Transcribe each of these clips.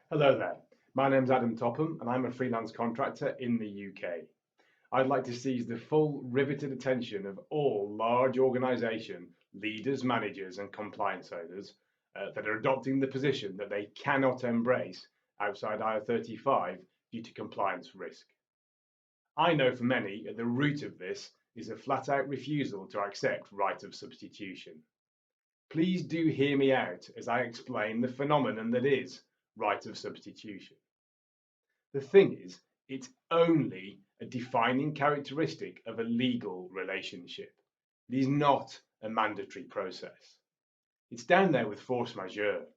Hello there. My name's Adam Topham and I'm a freelance contractor in the UK. I'd like to seize the full riveted attention of all large organisation leaders, managers and compliance owners that are adopting the position that they cannot embrace outside IR35 due to compliance risk. I know for many at the root of this is a flat out refusal to accept right of substitution. Please do hear me out as I explain the phenomenon that is right of substitution. The thing is, it's only a defining characteristic of a legal relationship. It is not a mandatory process. It's down there with force majeure.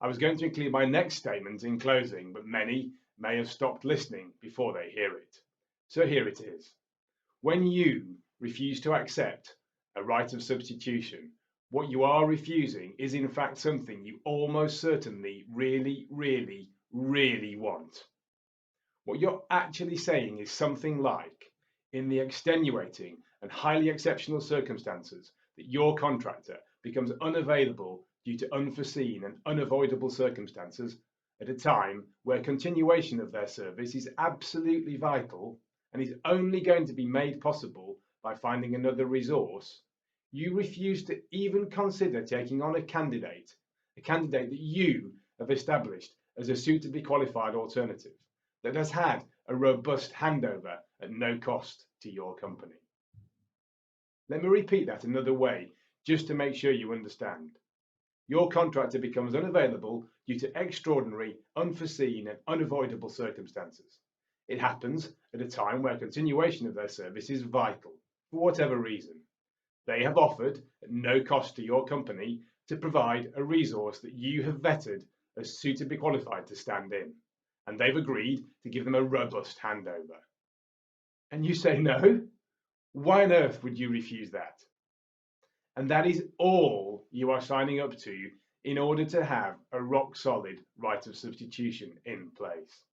I was going to include my next statement in closing, but many may have stopped listening before they hear it. So here it is. When you refuse to accept a right of substitution, what you are refusing is in fact something you almost certainly really want. What you're actually saying is something like, in the extenuating and highly exceptional circumstances that your contractor becomes unavailable due to unforeseen and unavoidable circumstances at a time where continuation of their service is absolutely vital and is only going to be made possible by finding another resource, you refuse to even consider taking on a candidate that you have established as a suitably qualified alternative that has had a robust handover at no cost to your company. Let me repeat that another way, just to make sure you understand. Your contractor becomes unavailable due to extraordinary, unforeseen and unavoidable circumstances. It happens at a time where continuation of their service is vital, for whatever reason. They have offered, at no cost to your company, to provide a resource that you have vetted as suitably qualified to stand in, and they've agreed to give them a robust handover. And you say no? Why on earth would you refuse that? And that is all you are signing up to in order to have a rock solid right of substitution in place.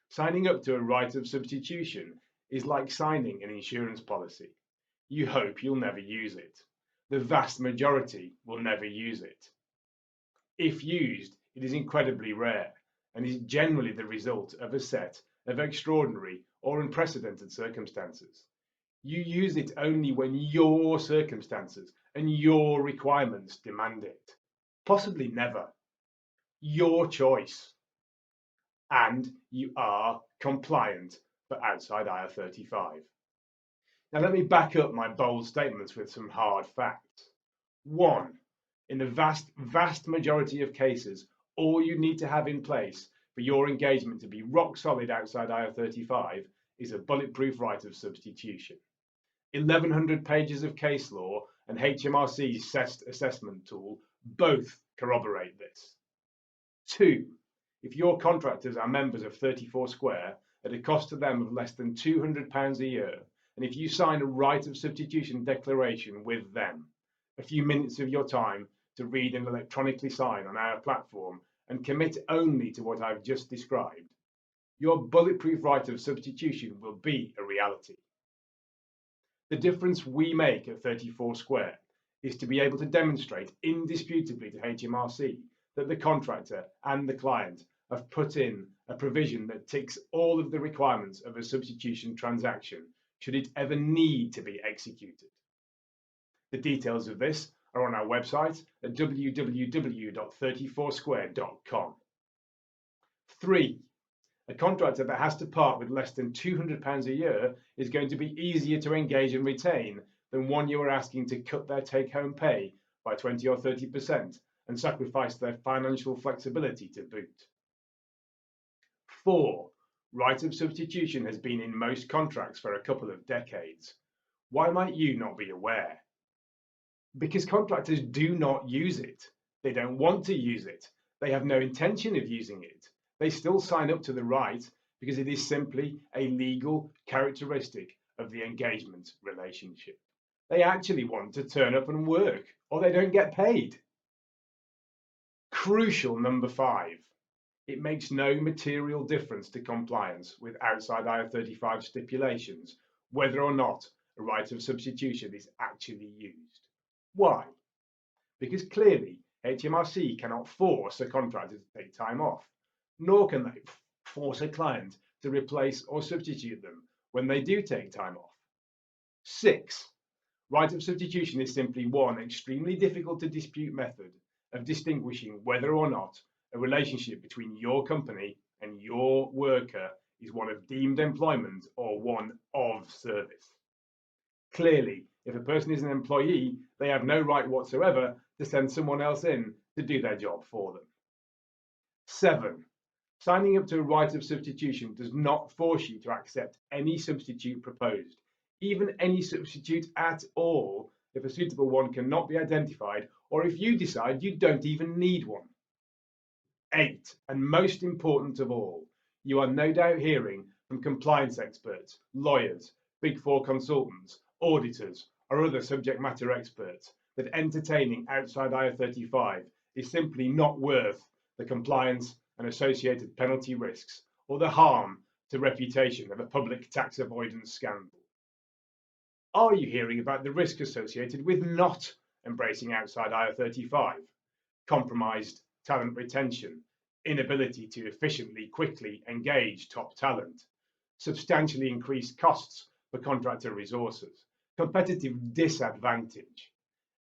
Signing up to a right of substitution is like signing an insurance policy. You hope you'll never use it. The vast majority will never use it. If used, it is incredibly rare and is generally the result of a set of extraordinary or unprecedented circumstances. You use it only when your circumstances and your requirements demand it. Possibly never. Your choice. And you are compliant for outside IR35. Now let me back up my bold statements with some hard facts. One, in the vast majority of cases, all you need to have in place for your engagement to be rock solid outside IR35 is a bulletproof right of substitution. 1,100 pages of case law and HMRC's CEST assessment tool both corroborate this. Two, if your contractors are members of 34 Square at a cost to them of less than £200 a year, and if you sign a right of substitution declaration with them, a few minutes of your time to read and electronically sign on our platform and commit only to what I've just described, your bulletproof right of substitution will be a reality. The difference we make at 34 Square is to be able to demonstrate indisputably to HMRC that the contractor and the client have put in a provision that ticks all of the requirements of a substitution transaction should it ever need to be executed. The details of this are on our website at www.34square.com. 3. A contractor that has to part with less than £200 a year is going to be easier to engage and retain than one you are asking to cut their take-home pay by 20 or 30% and sacrifice their financial flexibility to boot. 4. Right of substitution has been in most contracts for a couple of decades. Why might you not be aware? Because contractors do not use it. They don't want to use it. They have no intention of using it. They still sign up to the right because it is simply a legal characteristic of the engagement relationship. They actually want to turn up and work, or they don't get paid. Crucial number 5. It makes no material difference to compliance with outside IR35 stipulations whether or not a right of substitution is actually used. Why? Because clearly HMRC cannot force a contractor to take time off, nor can they force a client to replace or substitute them when they do take time off. 6. Right of substitution is simply one extremely difficult to dispute method of distinguishing whether or not a relationship between your company and your worker is one of deemed employment or one of service. Clearly, if a person is an employee, they have no right whatsoever to send someone else in to do their job for them. 7. Signing up to a right of substitution does not force you to accept any substitute proposed, even any substitute at all, if a suitable one cannot be identified or if you decide you don't even need one. 8. And most important of all, you are no doubt hearing from compliance experts, lawyers, Big Four consultants, auditors, or other subject matter experts that entertaining outside IR35 is simply not worth the compliance and associated penalty risks or the harm to reputation of a public tax avoidance scandal. Are you hearing about the risk associated with not embracing outside IR35? Compromised talent retention, inability to efficiently, quickly engage top talent, substantially increased costs for contractor resources, competitive disadvantage,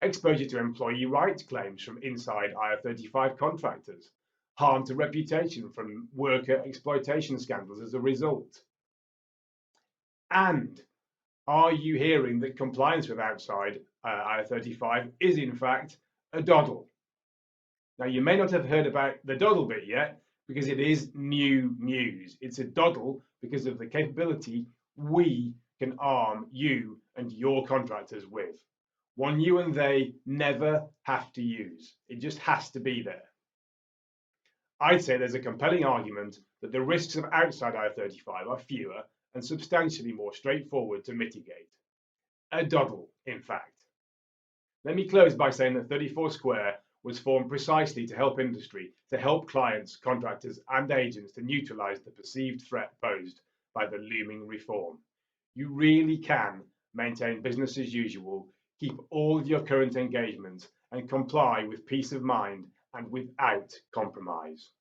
exposure to employee rights claims from inside IR35 contractors, harm to reputation from worker exploitation scandals as a result. And are you hearing that compliance with outside IR35 is in fact a doddle? Now, you may not have heard about the doddle bit yet because it is new news. It's a doddle because of the capability we can arm you and your contractors with. One you and they never have to use. It just has to be there. I'd say there's a compelling argument that the risks of outside IR35 are fewer and substantially more straightforward to mitigate. A doddle, in fact. Let me close by saying that 34 Square was formed precisely to help industry, to help clients, contractors, and agents to neutralise the perceived threat posed by the looming reform. You really can maintain business as usual, keep all of your current engagements, and comply with peace of mind and without compromise.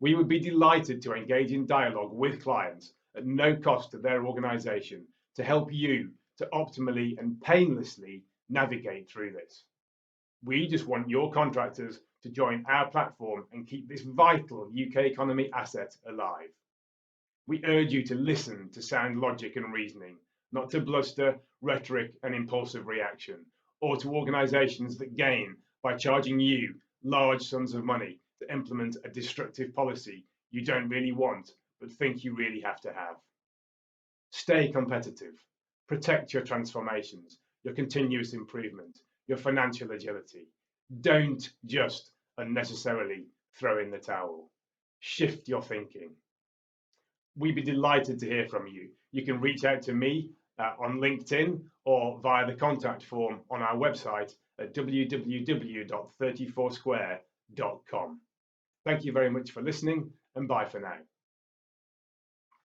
We would be delighted to engage in dialogue with clients at no cost to their organisation to help you to optimally and painlessly navigate through this. We just want your contractors to join our platform and keep this vital UK economy asset alive. We urge you to listen to sound logic and reasoning, not to bluster, rhetoric, and impulsive reaction, or to organisations that gain by charging you large sums of money to implement a destructive policy you don't really want but think you really have to have. Stay competitive. Protect your transformations, your continuous improvement, your financial agility. Don't just unnecessarily throw in the towel. Shift your thinking. We'd be delighted to hear from you. You can reach out to me on LinkedIn or via the contact form on our website at www.34square.com. Thank you very much for listening, and bye for now.